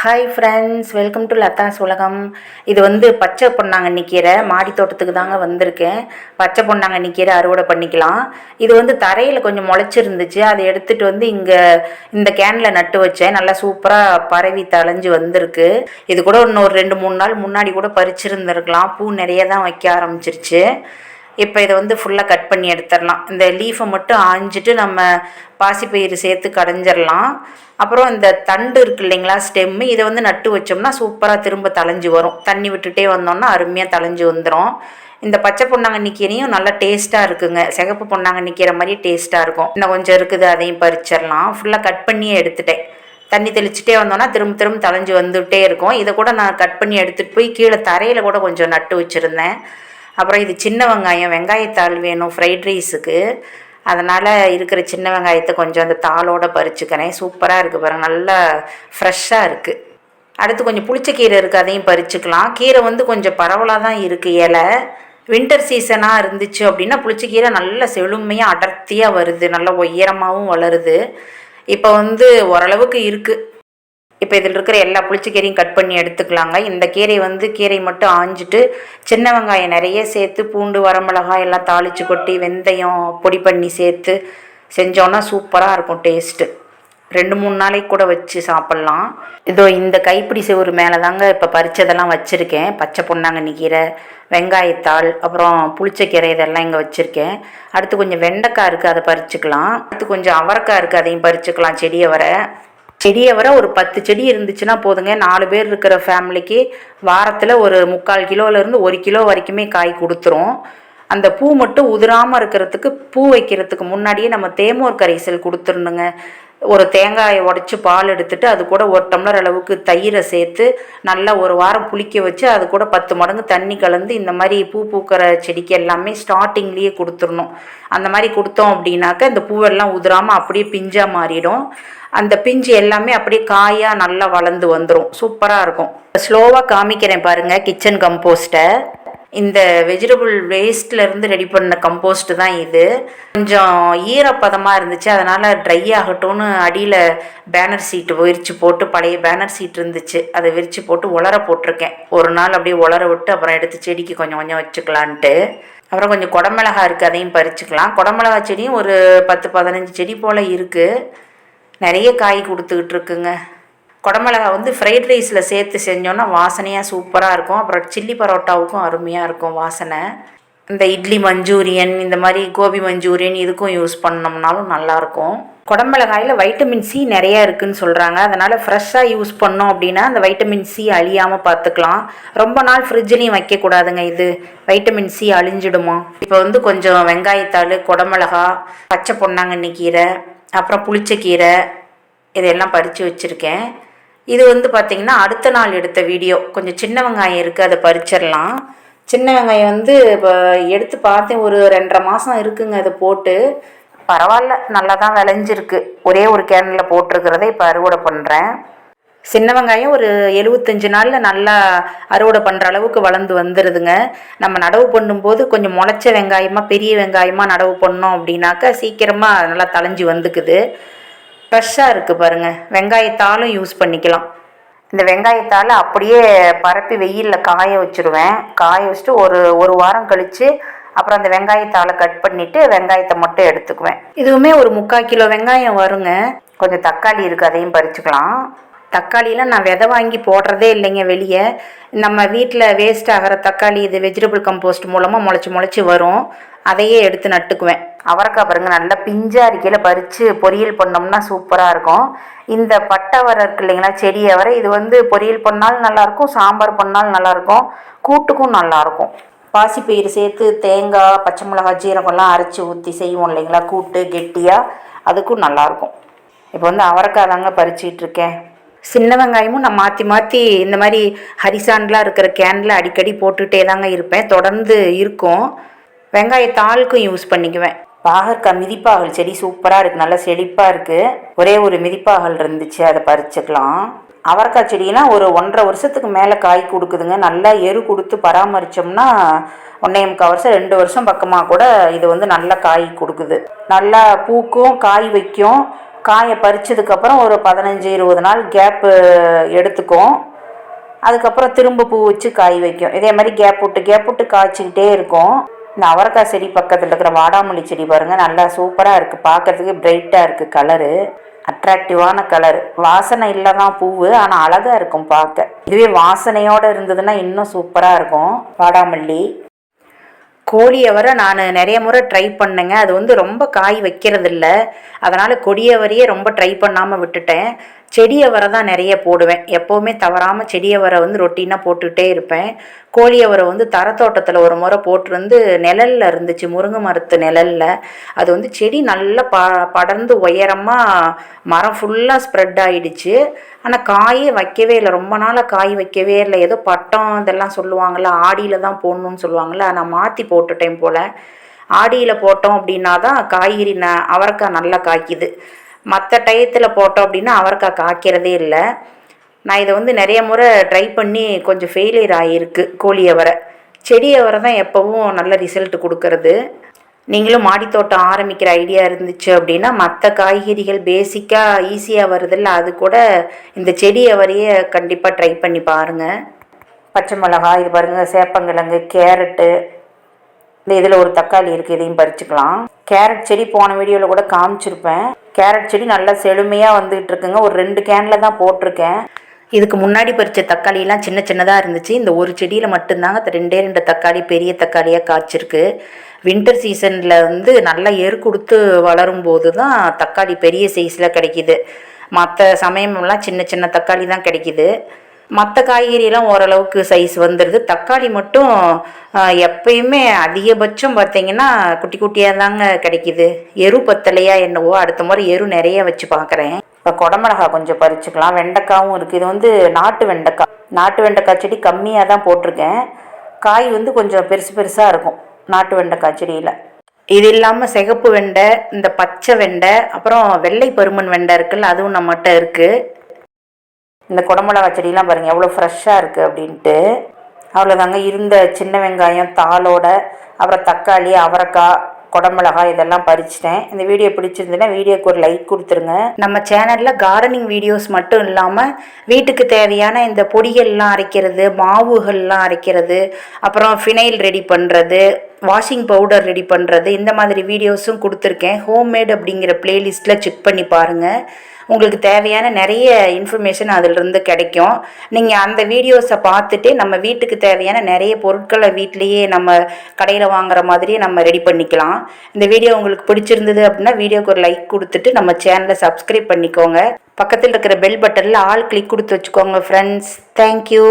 Hi friends, welcome to Latha's உலகம். இது வந்து பச்சை பொன்னாங்கண்ணி கீரை. மாடி தோட்டத்துக்கு தாங்க வந்திருக்கேன். பச்சை பொன்னாங்கண்ணி கீரை அறுவடை பண்ணிக்கலாம். இது வந்து தரையில் கொஞ்சம் முளைச்சிருந்துச்சு. அதை எடுத்துகிட்டு வந்து இங்கே இந்த கேனில் நட்டு வச்சேன். நல்லா சூப்பராக பரவி தளைஞ்சு வந்திருக்கு. இது கூட இன்னொரு 2-3 நாள் முன்னாடி கூட பறிச்சிருந்துருக்கலாம். பூ நிறைய தான் வைக்க ஆரம்பிச்சிருச்சு. இப்போ இதை வந்து ஃபுல்லாக கட் பண்ணி எடுத்துடலாம். இந்த லீஃபை மட்டும் ஆஞ்சிட்டு நம்ம பாசிப்பயிறு சேர்த்து கடைஞ்சிடலாம். அப்புறம் இந்த தண்டு இருக்கு இல்லைங்களா, ஸ்டெம்மு, இதை வந்து நட்டு வச்சோம்னா சூப்பராக திரும்ப தளைஞ்சு வரும். தண்ணி விட்டுட்டே வந்தோம்னா அருமையாக தளைஞ்சு வந்துடும். இந்த பச்சை பொன்னாங்கண்ணி கீரையும் நல்லா டேஸ்ட்டாக இருக்குங்க. சிகப்பு பொன்னாங்கண்ணி கீரை மாதிரி டேஸ்ட்டாக இருக்கும். இன்னும் கொஞ்சம் இருக்குது, அதையும் பறிச்சிடலாம். ஃபுல்லாக கட் பண்ணியே எடுத்துட்டேன். தண்ணி தெளிச்சுட்டே வந்தோன்னா திரும்ப திரும்ப தளைஞ்சு வந்துகிட்டே இருக்கும். இதை கூட நான் கட் பண்ணி எடுத்துகிட்டு போய் கீழே தரையில் கூட கொஞ்சம் நட்டு வச்சுருந்தேன். அப்புறம் இது சின்ன வெங்காயம், வெங்காயத்தாள் வேணும் ஃப்ரைட் ரைஸுக்கு. அதனால் இருக்கிற சின்ன வெங்காயத்தை கொஞ்சம் அந்த தாளோடு பறிச்சுக்கிறேன். சூப்பராக இருக்குது பாருங்கள், நல்லா ஃப்ரெஷ்ஷாக இருக்குது. அடுத்து கொஞ்சம் புளிச்சக்கீரை இருக்குது, அதையும் பறிச்சுக்கலாம். கீரை வந்து கொஞ்சம் பரவலாக தான் இருக்குது இலை. வின்டர் சீசனாக இருந்துச்சு அப்படின்னா புளிச்சக்கீரை நல்ல செழுமையாக அடர்த்தியாக வருது, நல்லா உயரமாகவும் வளருது. இப்போ வந்து ஓரளவுக்கு இருக்குது. இப்போ இதில் இருக்கிற எல்லா புளிச்சக்கீரையும் கட் பண்ணி எடுத்துக்கலாங்க. இந்த கீரை வந்து கீரை மட்டும் ஆஞ்சிட்டு சின்ன வெங்காயம் நிறைய சேர்த்து பூண்டு வரமிளகாய் எல்லாம் தாளித்து கொட்டி வெந்தயம் பொடி பண்ணி சேர்த்து செஞ்சோன்னா சூப்பராக இருக்கும் டேஸ்ட்டு. 2-3 நாளைக்கு கூட வச்சு சாப்பிட்லாம். இதோ இந்த கைப்பிடி செவுறு மேலே தாங்க இப்போ பறித்ததெல்லாம் வச்சுருக்கேன். பச்சை பொன்னாங்கண்ணி கீரை, வெங்காயத்தாள், அப்புறம் புளிச்சக்கீரை இதெல்லாம் இங்கே வச்சுருக்கேன். அடுத்து கொஞ்சம் வெண்டைக்காய் இருக்குது, அதை பறிச்சுக்கலாம். அடுத்து கொஞ்சம் அவரைக்காய் இருக்குது, அதையும் பறிச்சுக்கலாம். செடியை வர ஒரு 10 செடி இருந்துச்சுன்னா போதுங்க. 4 பேர் இருக்கிற ஃபேமிலிக்கு வாரத்தில் ஒரு 3/4 கிலோலேருந்து 1 கிலோ வரைக்குமே காய் கொடுத்துரும். அந்த பூ மட்டும் உதிராமல் இருக்கிறதுக்கு பூ வைக்கிறதுக்கு முன்னாடியே நம்ம தேமோர் கரைசல் கொடுத்துருணுங்க. ஒரு தேங்காயை உடச்சி பால் எடுத்துட்டு அது கூட 1 டம்ளர் அளவுக்கு தயிரை சேர்த்து நல்லா ஒரு வாரம் புளிக்க வச்சு அது கூட 10 மடங்கு தண்ணி கலந்து இந்த மாதிரி பூ பூக்கிற செடிக்கு எல்லாமே ஸ்டார்டிங்லேயே கொடுத்துடணும். அந்த மாதிரி கொடுத்தோம் அப்படின்னாக்க இந்த பூவெல்லாம் உதிராமல் அப்படியே பிஞ்சாக மாறிடும். அந்த பிஞ்சு எல்லாமே அப்படியே காயாக நல்லா வளர்ந்து வந்துடும். சூப்பராக இருக்கும். ஸ்லோவாக காமிக்கிறேன் பாருங்கள். கிச்சன் கம்போஸ்ட்டை இந்த வெஜிடபிள் வேஸ்ட்லேருந்து ரெடி பண்ண கம்போஸ்ட்டு தான் இது. கொஞ்சம் ஈரப்பதமாக இருந்துச்சு, அதனால் ட்ரை ஆகட்டும்னு அடியில் பேனர் சீட்டு விரித்து போட்டு, பழைய பேனர் சீட் இருந்துச்சு அதை விரித்து போட்டு உலர போட்டிருக்கேன். ஒரு நாள் அப்படியே உலர விட்டு அப்புறம் எடுத்து செடிக்கு கொஞ்சம் கொஞ்சம் வச்சுக்கலான்ட்டு. அப்புறம் கொஞ்சம் குடமிளகா இருக்குது, அதையும் பறிச்சுக்கலாம். குடமிளகா செடியும் ஒரு 10-15 செடி போல் இருக்குது. நிறைய காய் கொடுத்துக்கிட்டு இருக்குங்க. குடமிளகா வந்து ஃப்ரைட் ரைஸில் சேர்த்து செஞ்சோன்னா வாசனையாக சூப்பராக இருக்கும். அப்புறம் சில்லி பரோட்டாவுக்கும் அருமையாக இருக்கும் வாசனை. இந்த இட்லி மஞ்சூரியன், இந்த மாதிரி கோபி மஞ்சூரியன் இதுக்கும் யூஸ் பண்ணோம்னாலும் நல்லாயிருக்கும். குடமிளகாயில் வைட்டமின் சி நிறையா இருக்குதுன்னு சொல்கிறாங்க. அதனால் ஃப்ரெஷ்ஷாக யூஸ் பண்ணோம் அப்படின்னா அந்த வைட்டமின் சி அழியாமல் பார்த்துக்கலாம். ரொம்ப நாள் ஃப்ரிட்ஜ்லேயும் வைக்கக்கூடாதுங்க, இது வைட்டமின் சி அழிஞ்சிடுமா. இப்போ வந்து கொஞ்சம் வெங்காயத்தாள், குடமிளகா, பச்சை பொன்னாங்கண்ணி கீரை, அப்புறம் புளிச்சக்கீரை இதெல்லாம் பறித்து வச்சுருக்கேன். இது வந்து பார்த்திங்கன்னா அடுத்த நாள் எடுத்த வீடியோ. கொஞ்சம் சின்ன வெங்காயம் இருக்குது, அதை பறிச்சிடலாம். சின்ன வெங்காயம் வந்து இப்போ எடுத்து பார்த்தேன், ஒரு 2.5 மாதம் இருக்குங்க அதை போட்டு. பரவாயில்ல, நல்லா தான் விளைஞ்சிருக்கு. ஒரே ஒரு கேனில் போட்டிருக்கிறத இப்போ அறுவடை பண்ணுறேன். சின்ன வெங்காயம் ஒரு 75 நாளில் நல்லா அறுவடை பண்ணுற அளவுக்கு வளர்ந்து வந்துடுதுங்க. நம்ம நடவு பண்ணும்போது கொஞ்சம் முளைச்ச வெங்காயமாக பெரிய வெங்காயமாக நடவு பண்ணோம் அப்படின்னாக்கா சீக்கிரமாக நல்லா தளைஞ்சி வந்துக்குது. ஃப்ரெஷ்ஷாக இருக்குது பாருங்கள். வெங்காயத்தாலும் யூஸ் பண்ணிக்கலாம். இந்த வெங்காயத்தால் அப்படியே பரப்பி வெயிலில் காய வச்சுருவேன். காய வச்சுட்டு ஒரு வாரம் கழித்து அப்புறம் அந்த வெங்காயத்தால் கட் பண்ணிவிட்டு வெங்காயத்தை மட்டும் எடுத்துக்குவேன். இதுவுமே ஒரு 3/4 கிலோ வெங்காயம் வருங்க. கொஞ்சம் தக்காளி இருக்குது, அதையும் பறிச்சுக்கலாம். தக்காளியெலாம் நான் விதை வாங்கி போடுறதே இல்லைங்க வெளியே. நம்ம வீட்டில் வேஸ்ட் ஆகிற தக்காளி இது வெஜிடபிள் கம்போஸ்ட் மூலமாக முளைச்சி வரும். அதையே எடுத்து நட்டுக்குவேன். அவரைக்காய் பாருங்கள், நல்லா பிஞ்சாக இருக்கையில் பறித்து பொரியல் பண்ணோம்னா சூப்பராக இருக்கும். இந்த பட்டவரை இருக்கு இல்லைங்களா, செடி அவரை, இது வந்து பொரியல் பண்ணாலும் நல்லாயிருக்கும், சாம்பார் பண்ணாலும் நல்லாயிருக்கும், கூட்டுக்கும் நல்லாயிருக்கும். பாசிப்பயிறு சேர்த்து தேங்காய், பச்சை மிளகாய், ஜீரகம்லாம் அரைச்சி ஊற்றி செய்வோம் இல்லைங்களா கூட்டு கெட்டியாக, அதுக்கும் நல்லாயிருக்கும். இப்போ வந்து அவரைக்காய் தாங்க பறிச்சிட்ருக்கேன். சின்ன வெங்காயமும் நான் மாற்றி இந்த மாதிரி ஹரிசான்லாம் இருக்கிற கேனில் அடிக்கடி போட்டுகிட்டே தாங்க இருப்பேன். தொடர்ந்து இருக்கும். வெங்காயத்தாளுக்கும் யூஸ் பண்ணிக்குவேன். பாகற்காய் மிதிப்பாகல் செடி சூப்பராக இருக்குது, நல்லா செழிப்பாக இருக்குது. ஒரே ஒரு மிதிப்பாகல் இருந்துச்சு, அதை பறிச்சுக்கலாம். அவரைக்காய் செடியெலாம் ஒரு 1.5 வருஷத்துக்கு மேலே காய் கொடுக்குதுங்க. நல்லா எரு கொடுத்து பராமரித்தோம்னா 1.25 வருஷம் 2 வருஷம் பக்கமாக கூட இது வந்து நல்லா காய் கொடுக்குது. நல்லா பூக்கும், காய் வைக்கும். காயை பறிச்சதுக்கப்புறம் ஒரு 15-20 நாள் கேப்பு எடுத்துக்கும். அதுக்கப்புறம் திரும்ப பூ வச்சு காய் வைக்கும். இதே மாதிரி கேப் விட்டு காய்ச்சிக்கிட்டே இருக்கும். இந்த அவரைக்காய் செடி பக்கத்தில் இருக்கிற வாடாமல்லி செடி பாருங்கள், நல்லா சூப்பராக இருக்குது. பார்க்குறதுக்கு பிரைட்டாக இருக்குது, கலரு அட்ராக்டிவான கலர். வாசனை இல்லை தான் பூவு, ஆனால் அழகாக இருக்கும் பார்க்க. இதுவே வாசனையோடு இருந்ததுன்னா இன்னும் சூப்பராக இருக்கும் வாடாமல்லி. கோழியவரை நான் நிறைய முறை ட்ரை பண்ணேங்க. அது வந்து ரொம்ப காய் வைக்கிறதில்ல, அதனால் கொடியவரையே ரொம்ப ட்ரை பண்ணாமல் விட்டுட்டேன். செடியவரை தான் நிறைய போடுவேன். எப்போவுமே தவறாமல் செடியவரை வந்து ரொட்டீனாக போட்டுக்கிட்டே இருப்பேன். கோழியவரை வந்து தரத்தோட்டத்தில் ஒரு முறை போட்டிருந்து நிழலில் இருந்துச்சு, முருங்கை மரத்து நிழலில். அது வந்து செடி நல்லா படர்ந்து உயரமாக மரம் ஃபுல்லாக ஸ்ப்ரெட் ஆகிடுச்சு. ஆனால் காயே வைக்கவே இல்லை, ரொம்ப நாளாக காய் வைக்கவே இல்லை. ஏதோ பட்டம் இதெல்லாம் சொல்லுவாங்கள்ல, ஆடியில் தான் போடணுன்னு சொல்லுவாங்கள்ல, நான் மாற்றி போட்டுட்டேன் போல். ஆடியில் போட்டோம் அப்படின்னா தான் காய்கறி அவரைக்காய் நல்லா காய்க்குது. மற்ற டயத்தில் போட்டோம் அப்படின்னா அவரைக்காய் காய்க்கிறதே இல்லை. நான் இதை வந்து நிறைய முறை ட்ரை பண்ணி கொஞ்சம் ஃபெயிலியர் ஆகியிருக்கு. கோழியவரை செடியவரை தான் எப்போவும் நல்ல ரிசல்ட் கொடுக்கறது. நீங்களும் மாடித்தோட்டம் ஆரம்பிக்கிற ஐடியா இருந்துச்சு அப்படின்னா மற்ற காய்கறிகள் பேசிக்காக ஈஸியாக வருதில்ல, அது கூட இந்த செடியவரையே கண்டிப்பாக ட்ரை பண்ணி பாருங்கள். பச்சை மிளகாய் இது பாருங்கள், சேப்பங்கிழங்கு, கேரட்டு, இந்த இதில் ஒரு தக்காளி இருக்குது, இதையும் பறிச்சுக்கலாம். கேரட் செடி போன வீடியோவில் கூட காமிச்சிருப்பேன். கேரட் செடி நல்லா செழுமையாக வந்துகிட்டு இருக்குங்க. ஒரு 2 கேனில் தான் போட்டிருக்கேன். இதுக்கு முன்னாடி பறித்த தக்காளியெல்லாம் சின்ன சின்னதாக இருந்துச்சு. இந்த ஒரு செடியில் மட்டும்தாங்க 2 தக்காளி பெரிய தக்காளியாக காய்ச்சிருக்கு. வின்டர் சீசனில் வந்து நல்லா ஏறு கொடுத்து வளரும் போது தான் தக்காளி பெரிய சைஸில் கிடைக்கிது. மற்ற சமயமெல்லாம் சின்ன சின்ன தக்காளி தான் கிடைக்கிது. மற்ற காய்கறியெல்லாம் ஓரளவுக்கு சைஸ் வந்துடுது. தக்காளி மட்டும் எப்பயுமே அதிகபட்சம் பார்த்திங்கன்னா குட்டி குட்டியாக தாங்க கிடைக்கிது. எரு பத்தலையா என்னவோ, அடுத்த முறை எரு நிறைய வச்சு பார்க்குறேன். இப்போ குடமிளகாய் கொஞ்சம் பறிச்சுக்கலாம். வெண்டைக்காவும் இருக்குது. இது வந்து நாட்டு வெண்டைக்காய் செடி கம்மியாக தான் போட்டிருக்கேன். காய் வந்து கொஞ்சம் பெருசாக இருக்கும் நாட்டு வெண்டைக்காய் செடியில். இது இல்லாமல் சிகப்பு வெண்டை, இந்த பச்சை வெண்டை, அப்புறம் வெள்ளை பருமன் வெண்டை இருக்குல்ல, அதுவும் நம்மகிட்ட இருக்குது. இந்த குடமிளகா செடியெலாம் பாருங்கள் எவ்வளோ ஃப்ரெஷ்ஷாக இருக்குது அப்படின்ட்டு. அவ்வளோதாங்க. இருந்த சின்ன வெங்காயம் தாளோட, அப்புறம் தக்காளி, அவரைக்காய், குடமிளகாய் இதெல்லாம் பறிச்சிட்டேன். இந்த வீடியோ பிடிச்சிருந்துன்னா வீடியோக்கு ஒரு லைக் கொடுத்துருங்க. நம்ம சேனலில் கார்டனிங் வீடியோஸ் மட்டும் இல்லாமல் வீட்டுக்கு தேவையான இந்த பொடிகள்லாம் அரைக்கிறது, மாவுகள்லாம் அரைக்கிறது, அப்புறம் ஃபினைல் ரெடி பண்ணுறது, வாஷிங் பவுடர் ரெடி பண்ணுறது, இந்த மாதிரி வீடியோஸும் கொடுத்துருக்கேன். ஹோம்மேட் அப்படிங்கிற பிளேலிஸ்ட்டில் செக் பண்ணி பாருங்கள். உங்களுக்கு தேவையான நிறைய இன்ஃபர்மேஷன் அதிலிருந்து கிடைக்கும். நீங்கள் அந்த வீடியோஸை பார்த்துட்டு நம்ம வீட்டுக்கு தேவையான நிறைய பொருட்களை வீட்டிலையே நம்ம கடையில் வாங்குற மாதிரியே நம்ம ரெடி பண்ணிக்கலாம். இந்த வீடியோ உங்களுக்கு பிடிச்சிருந்தது அப்படின்னா வீடியோக்கு ஒரு லைக் கொடுத்துட்டு நம்ம சேனலை சப்ஸ்கிரைப் பண்ணிக்கோங்க. பக்கத்தில் இருக்கிற பெல் பட்டனில் ஆல் கிளிக் கொடுத்து வச்சுக்கோங்க ஃப்ரெண்ட்ஸ். தேங்க்யூ.